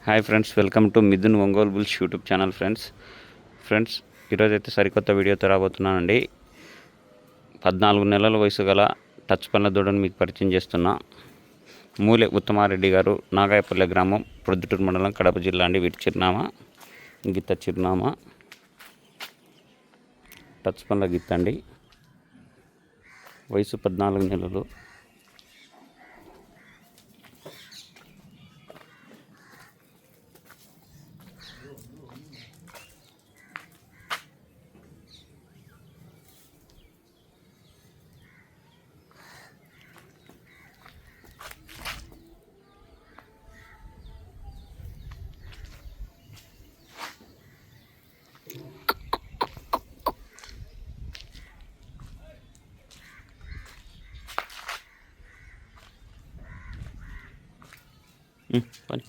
Hi friends, welcome to Mithun Ongole bulls YouTube channel. Friends ఈరోజైతే సరికొత్త వీడియోతో రాబోతున్నానండి. 14 నెలల వయసు గల టచ్ పళ్ళ దూడను మీకు పరిచయం చేస్తున్నా. మూలె ఉత్తమారెడ్డి గారు, నాగాయపల్లె గ్రామం, ప్రొద్దుటూరు మండలం, కడప జిల్లా అండి. వీటి చిరునామా గిత్త చిరునామా టచ్ పళ్ళ గిత్త అండి. వయసు 14 నెలలు. పని